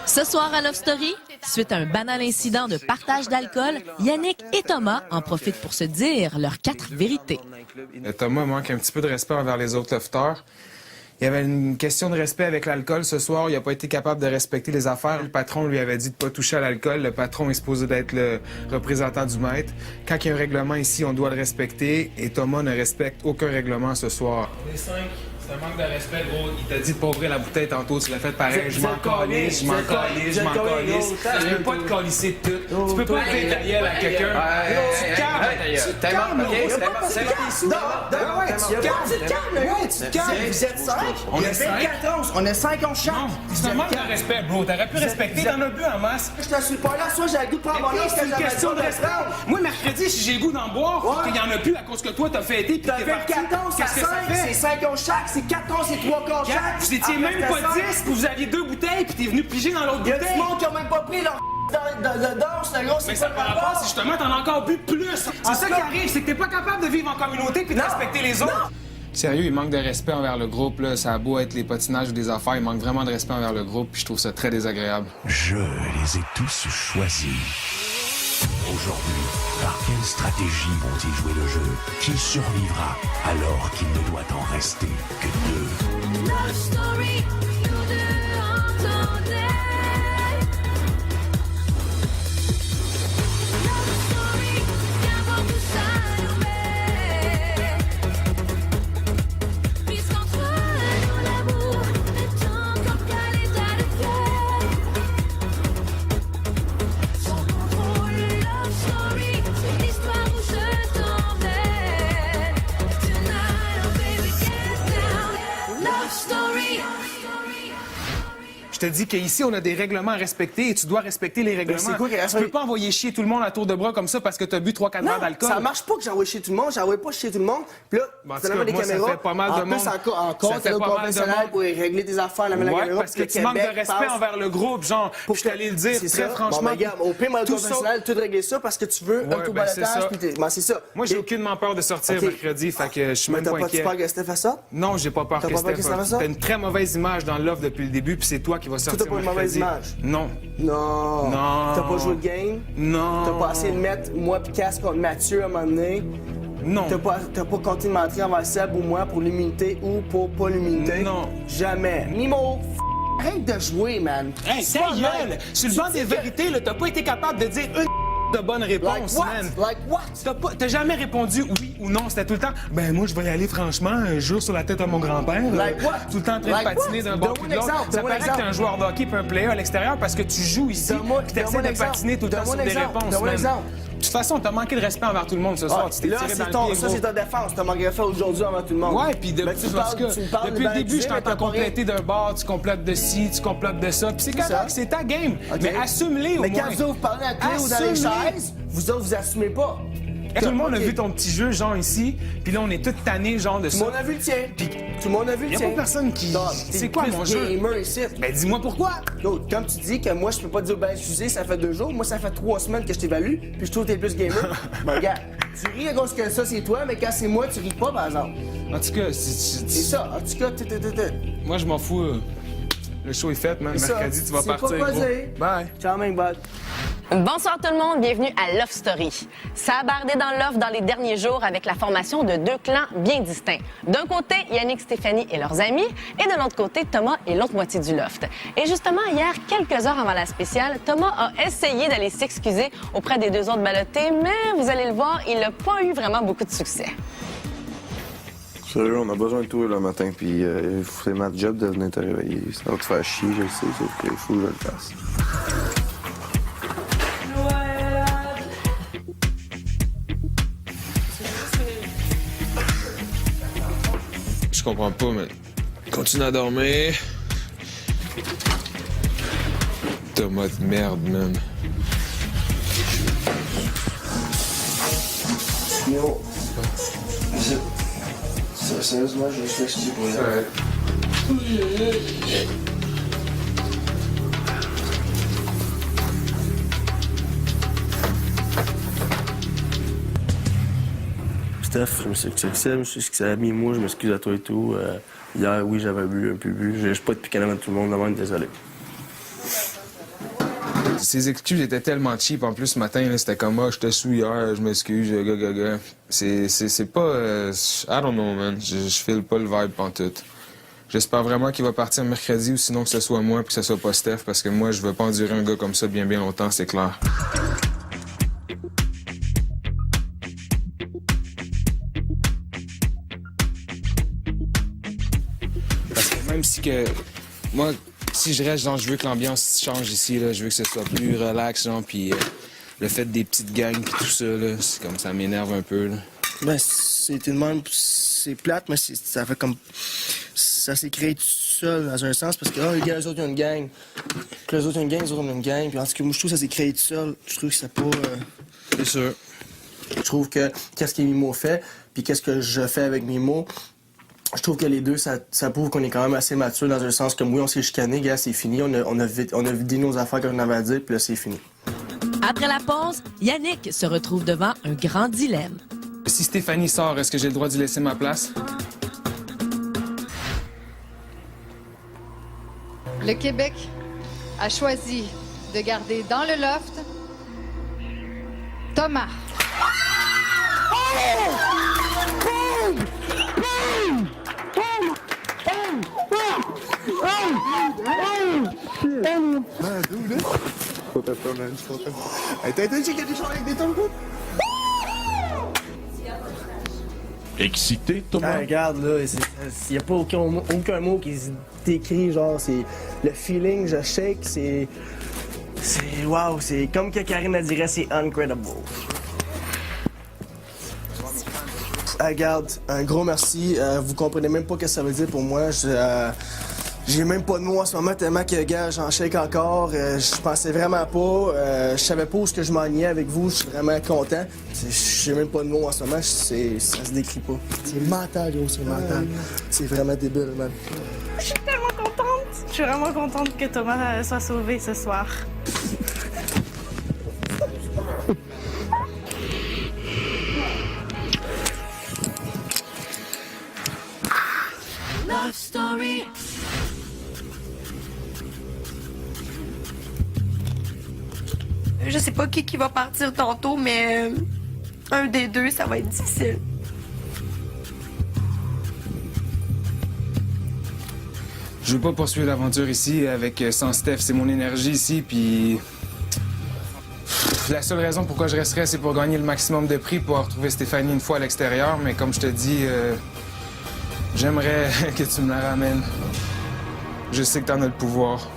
Ce soir à Love Story, suite à un banal incident de partage d'alcool, Yannick et Thomas en profitent pour se dire leurs 4 vérités. Thomas manque un petit peu de respect envers les autres lofters. Il y avait une question de respect avec l'alcool ce soir. Il n'a pas été capable de respecter les affaires. Le patron lui avait dit de ne pas toucher à l'alcool. Le patron est supposé d'être le représentant du maître. Quand il y a un règlement ici, on doit le respecter. Et Thomas ne respecte aucun règlement ce soir. Les 5, c'est un manque de respect, gros. Il t'a dit de pas ouvrir la bouteille tantôt. Tu l'as fait pareil. Je m'en calisse, je m'en calisse, je m'en calisse. Tu peux pas te calisser de tout. Tu peux pas faire ta gueule à quelqu'un. Tu te calmes. Vous êtes 5? On est 5. On est 5 en chaque. C'est un manque de respect, bro. T'aurais pu respecter, t'en as bu en masse. Je te suis pas là, soit j'ai le goût de prendre mon nom, C'est une question de respect. Moi, mercredi, si j'ai le goût d'en boire, qu'il y en a plus à cause que toi, t'as fêté pis t'as t'es fait parti. 14 à Qu'est-ce que ça 5, fait? c'est 5 en chaque, c'est 14, c'est 3 quarts chaque. Vous étiez même pas 10, puis vous aviez 2 bouteilles, puis t'es venu piger dans l'autre Il y a bouteille. du monde qui a même pas pris leur de danse, le gros, Mais c'est ça pas par rapport, c'est justement, t'en as encore bu plus. C'est ça qui arrive, c'est que t'es pas capable de vivre en communauté puis de respecter les autres. Sérieux, il manque de respect envers le groupe, là. Ça a beau être les patinages ou des affaires, il manque vraiment de respect envers le groupe, puis je trouve ça très désagréable. Je les ai tous choisis. Aujourd'hui, par quelle stratégie vont-ils jouer le jeu? Qui survivra alors qu'il ne doit en rester que 2? Love Story, nous deux entendez. Love Story, viens voir tout ça nous met. Puisqu'entre nous l'amour est encore qu'à l'état de cœur. Sans contrôle, Love Story, c'est l'histoire où je t'emmène. Tonight, oh baby, get down. Love Story. Je te dis qu'ici, on a des règlements à respecter et tu dois respecter les règlements. c'est quoi qui est- Tu peux pas envoyer chier tout le monde à tour de bras comme ça parce que t'as bu 3-4 verres d'alcool. ça marche pas que j'envoie chez tout le monde, j'envoie pas chez tout le monde. Puis là, Bon, en tout finalement, cas, des moi, ça caméras. fait pas mal de en plus, monde. encore, Ça t'as fait le pas mal de professionnel monde. pour régler des affaires, la Ouais, caméra. parce que tu manques de respect envers le groupe, genre. Pour Je t'allais le dire, c'est très ça. franchement. Bon, ben, regarde, au pire, moi, le tout ça- professionnel, tout régler ça parce que tu veux Ouais, un tout ben, c'est ça. balotage. Puis c'est ça. Moi, j'ai Et- aucunement peur de sortir Ok. mercredi, fait que je suis même T'as pas pas inquiet. peur que Steph fasse ça? Non, j'ai pas peur T'as que pas peur que Steph ça fasse ça? T'as une très mauvaise image dans l'offre depuis le début, puis c'est toi qui vas sortir t'as pas une mercredi. mauvaise image? Non. Non. Non. T'as pas joué le game? Non. T'as pas essayé de mettre moi pis Cass contre Mathieu à un moment donné? Non. T'as pas continué de mentir envers Seb ou moi pour l'immunité ou pour pas l'immunité? Non. Jamais. Nimo, arrête de jouer, man. Hey, C'est ta pas gueule! même. Sur le banc des vérités, là, t'as pas été capable de dire une de bonne Like réponse, what? man. Like what? T'as jamais répondu oui ou non, c'était tout le temps. Ben moi je vais y aller franchement, un jour sur la tête de mon grand-père. Like what? Tout le temps en train Like de patiner what? d'un bord Donne-moi puis de un l'autre. exemple, Ça donne-moi un paraît que t'es un exemple. joueur de hockey puis un player à l'extérieur parce que tu joues ici Donne-moi- puis t'essaies donne-moi un de patiner tout le temps exemple. sur des Donne-moi un réponses, exemple. Donne-moi un man. exemple. De toute façon, t'as manqué de respect envers tout le monde ce soir. Ah, Tu t'es là, tiré dans c'est le pied, ça, gros. c'est ta défense. T'as manqué de faire aujourd'hui avant tout le monde. Ouais, puis Mais tu en tout parles- cas, tu me parles depuis de le début, je banaliser, mais t'entends t'as pas rien. compléter d'un bord, tu complètes de ci, tu complètes de ça. Puis c'est ça. correct, c'est ta game. OK. Mais assume-les au Mais moins. quand vous parlez à clé ou dans les Assume-les. chaises, vous autres, vous assumez pas. Tout le monde a OK. vu ton petit jeu, genre ici, puis là, on est tous tannés, genre de Tout ça. le monde a vu le tien. Tout le monde a vu le Y a tien. pas personne qui- Non, c'est t'es quoi plus mon jeu? gamer ici. Ben, dis-moi pourquoi. L'autre, comme tu dis que moi, je peux pas dire, ben, excusez, ça fait 2 jours. Moi, ça fait 3 semaines que je t'évalue, puis je trouve que t'es plus gamer. Ben, regarde, tu ris à cause que ça, c'est toi, mais quand c'est moi, tu ris pas, par exemple. En tout cas, C'est ça. En tout cas, moi, je m'en fous. Le show est fait, man. C'est ça. Mercredi, tu vas C'est partir, pas gros. posé. Bye. Ciao, mec, bud. Bonsoir tout le monde, bienvenue à Love Story. Ça a bardé dans l'offre dans les derniers jours avec la formation de 2 clans bien distincts. D'un côté, Yannick, Stéphanie et leurs amis, et de l'autre côté, Thomas et l'autre moitié du loft. Et justement, hier, quelques heures avant la spéciale, Thomas a essayé d'aller s'excuser auprès des 2 autres ballottés, mais vous allez le voir, il n'a pas eu vraiment beaucoup de succès. Sérieux, on a besoin de toi le matin, puis c'est ma job de venir te réveiller. Ça va te faire chier, je le sais, sauf qu'il faut que je le fasse. Je comprends pas, mais continue à dormir. Thomas de merde, man. Yo. Sérieusement, je suis excusé pour rien. Steph, je me suis excusé, je me suis excusé à moi, je m'excuse à toi et tout. Hier, oui, j'avais bu, un peu bu. Je suis pas de piquer avant tout le monde, vraiment, désolé. Ses excuses étaient tellement cheap. En plus, ce matin, là, c'était comme, ah, j'étais sous hier, je m'excuse, gaga. C'est pas... I don't know, man. Je file pas le vibe pantoute. J'espère vraiment qu'il va partir mercredi ou sinon que ce soit moi puis que ce soit pas Steph parce que moi, je veux pas endurer un gars comme ça bien longtemps, c'est clair. Parce que même si que... Moi, si je reste, genre, je veux que l'ambiance change ici, là. Je veux que ce soit plus relax, genre, puis le fait des petites gangs puis tout ça, là, c'est comme ça m'énerve un peu, là. Ben, c'est une même... C'est plate, mais ça fait comme... Ça s'est créé tout seul, dans un sens, parce que, les gars, eux autres, ils ont une gang. Puis les autres, ils ont une gang, les autres, ont une gang. Puis en tout cas, moi, je trouve que ça s'est créé tout seul. Je trouve que c'est pas... C'est sûr. Je trouve que qu'est-ce que Mimo fait, puis qu'est-ce que je fais avec Mimo, je trouve que les deux, ça prouve qu'on est quand même assez mature, dans un sens comme, oui, on s'est chicané, gars, c'est fini. On a vidé nos affaires comme on avait à dire, puis là, c'est fini. Après la pause, Yannick se retrouve devant un grand dilemme. Si Stéphanie sort, est-ce que j'ai le droit d'y laisser ma place? Le Québec a choisi de garder dans le loft Thomas. Excité, Thomas? Regarde, là, il n'y a pas aucun mot qui se décrit, genre, c'est le feeling, je shake, c'est wow, c'est comme que Karine dirait, c'est incredible. Regarde, un gros merci, vous comprenez même pas ce que ça veut dire pour moi, j'ai même pas de mots en ce moment tellement que, gars, j'en shake encore, je pensais vraiment pas, je savais pas où ce que je m'enlignais avec vous, je suis vraiment content. J'ai même pas de mots en ce moment, ça se décrit pas. C'est mental, gros, c'est mental. C'est vraiment débile, man. Je suis tellement contente. Je suis vraiment contente que Thomas soit sauvé ce soir. Love Story. Je sais pas qui va partir tantôt, mais un des deux, ça va être difficile. Je veux pas poursuivre l'aventure ici avec sans Steph, c'est mon énergie ici, puis... La seule raison pourquoi je resterais, c'est pour gagner le maximum de prix, pour retrouver Stéphanie une fois à l'extérieur, mais comme je te dis, j'aimerais que tu me la ramènes. Je sais que t'en as le pouvoir.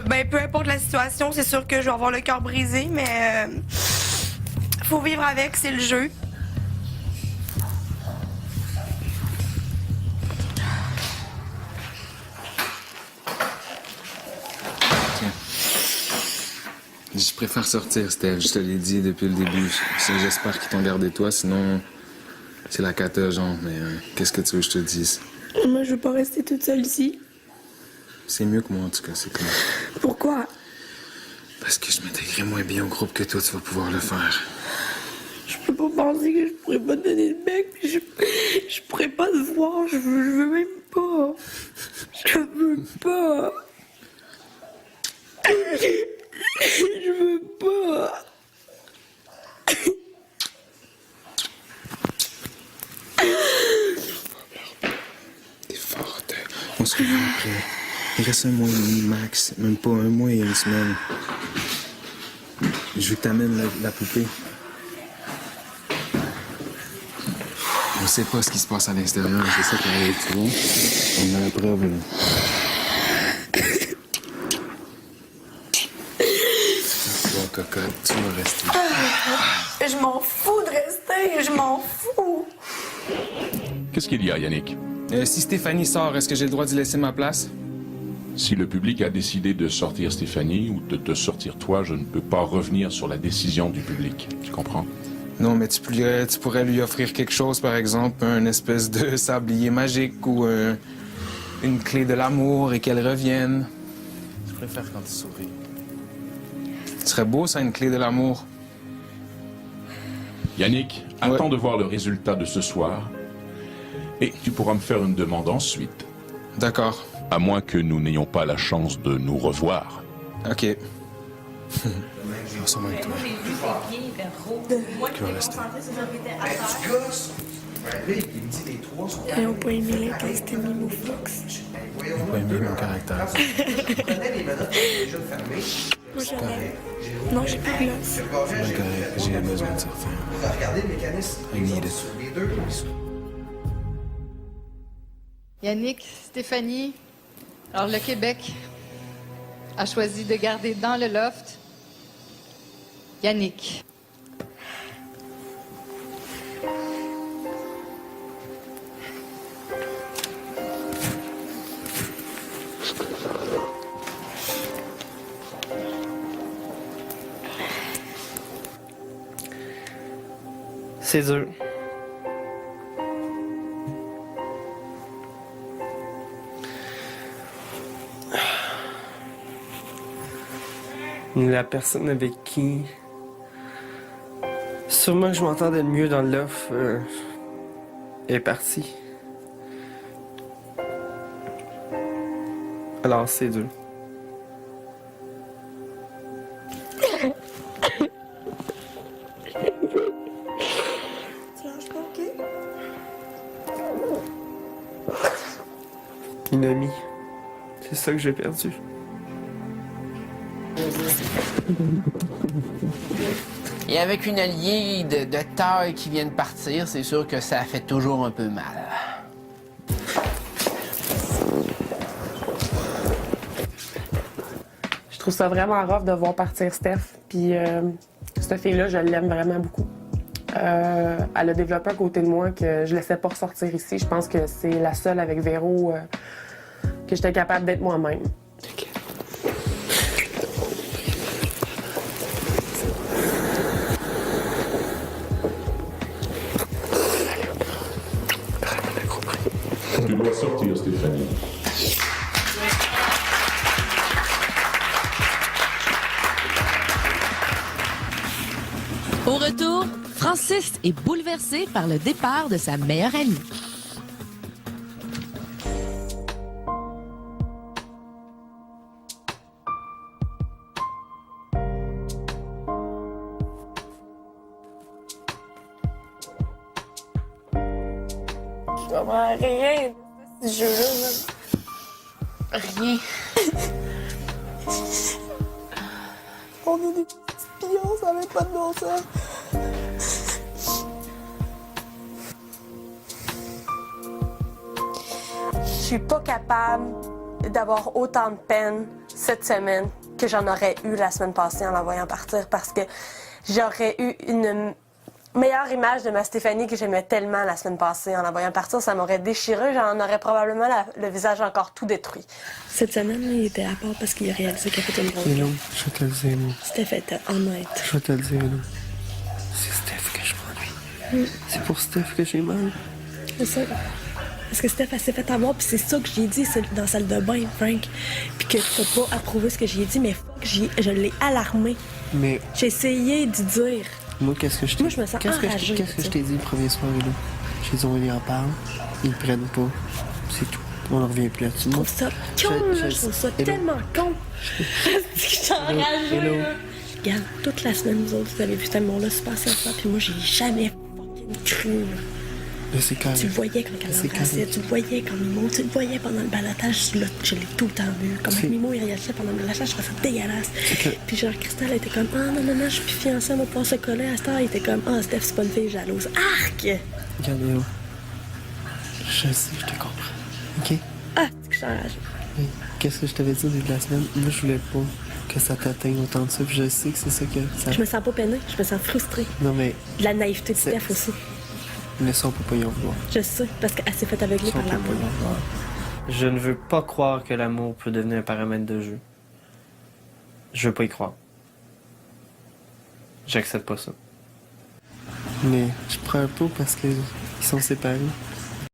Ben, peu importe la situation, c'est sûr que je vais avoir le cœur brisé, mais faut vivre avec, c'est le jeu. Je préfère sortir, Steph. Je te l'ai dit depuis le début. J'espère qu'ils t'ont gardé toi, sinon c'est la cata, genre. Mais qu'est-ce que tu veux que je te dise? Moi, je veux pas rester toute seule ici. C'est mieux que moi, en tout cas, c'est clair. Pourquoi? Parce que je m'intégrerai moins bien au groupe que toi, tu vas pouvoir le faire. Je peux pas penser que je pourrais pas te donner le bec, puis je pourrais pas te voir. Je veux même pas. Je veux pas. Je veux pas. T'es forte. On se revoit après. Il reste un mois et demi, max. Même pas un mois et une semaine. Je veux que t'amènes la poupée. On sait pas ce qui se passe à l'extérieur, c'est ça qui arrive, tu vois. On a la preuve, là. Toi, cocotte, tu vas rester. Je m'en fous de rester, je m'en fous. Qu'est-ce qu'il y a, Yannick? Si Stéphanie sort, est-ce que j'ai le droit d'y laisser ma place? Si le public a décidé de sortir Stéphanie ou de te sortir toi, je ne peux pas revenir sur la décision du public. Tu comprends? Non, mais tu pourrais lui offrir quelque chose, par exemple, une espèce de sablier magique ou une clé de l'amour et qu'elle revienne. Je préfère quand tu souris. Ce serait beau, ça, une clé de l'amour. Yannick, attends de voir le résultat de ce soir et tu pourras me faire une demande ensuite. D'accord. À moins que nous n'ayons pas la chance de nous revoir. OK. Je vais sûrement avec toi. Qui va rester. Ils n'ont pas aimé l'intensité Mimoflux. J'ai pas aimé mon caractère. Moi, j'avais... Non, j'ai pas de glace. C'est pas correct. J'ai besoin de sortir. I need it. Yannick, Stéphanie, alors le Québec a choisi de garder dans le loft Yannick. C'est dur. La personne avec qui sûrement que je m'entendais le mieux dans l'offre est partie. Alors c'est dur. Une amie. C'est ça que j'ai perdu. Et avec une alliée de taille qui vient de partir, c'est sûr que ça fait toujours un peu mal. Je trouve ça vraiment rough de voir partir Steph. Puis cette fille-là, je l'aime vraiment beaucoup. Elle a développé un côté de moi que je laissais pas ressortir ici. Je pense que c'est la seule avec Véro que j'étais capable d'être moi-même. Tu dois sortir, Stéphanie. Au retour, Francis est bouleversé par le départ de sa meilleure amie. Je comprends rien de ce jeu-là. Rien. On est des petits pions, ça n'avait pas de bon sens. Je suis pas capable d'avoir autant de peine cette semaine que j'en aurais eu la semaine passée en la voyant partir parce que j'aurais eu une meilleure image de ma Stéphanie que j'aimais tellement la semaine passée en la voyant partir. Ça m'aurait déchiré, j'en aurais probablement le visage encore tout détruit. Cette semaine, il était à part parce qu'il a réalisé qu'il a fait une grosse Et non, je vais te le dire, non. Steph était honnête. Je vais te le dire, non. C'est Steph que je m'ennuie. C'est pour Steph que j'ai mal. C'est ça. Parce que Steph, elle s'est fait avoir, puis c'est ça que j'ai dit dans la salle de bain, Frank. Puis que tu peux pas approuver ce que j'ai dit, mais fuck, je l'ai alarmé. Mais j'ai essayé d'y dire. moi, qu'est-ce que je t'ai Moi, je me sens enragée. Qu'est-ce que je t'ai dit le premier soir, là? J'ai dit, on y en parle. Ils le prennent pas. C'est tout. On en revient plus là-dessus. Je trouve ça con, là. Je trouve ça tellement con. Je suis enragée, Hello. là. Regarde, toute la semaine, vous autres, vous avez vu cet amour-là se passer à ça, puis moi, j'ai jamais fucking cru, là. Mais c'est carré. Tu le voyais quand elle l'embrassait, tu le voyais quand Mimo, tu le voyais pendant le balotage, je l'ai tout le temps vu. Comme Mimo, il réagissait pendant le balotage, je trouvais ça dégueulasse. Puis genre, Christelle était comme, ah non, je suis plus fiancée, on va pouvoir se coller à cette heure. Il était comme, ah, Steph, c'est pas une fille jalouse. Arc! Regardez, oh. Je sais, je te comprends. OK? Ah, c'est que je suis enragée. Oui. Qu'est-ce que je t'avais dit au début de la semaine? Moi, je voulais pas que ça t'atteigne autant de ça, puis je sais que c'est ça que ça... Je me sens pas peinée, je me sens frustrée. Non, mais... De la naïveté de Steph aussi. Mais ça, on peut pas y en vouloir. Je sais, parce qu'elle s'est faite aveugler par l'amour. Je ne veux pas croire que l'amour peut devenir un paramètre de jeu. Je veux pas y croire. J'accepte pas ça. Mais je pleure pas parce qu'ils sont séparés.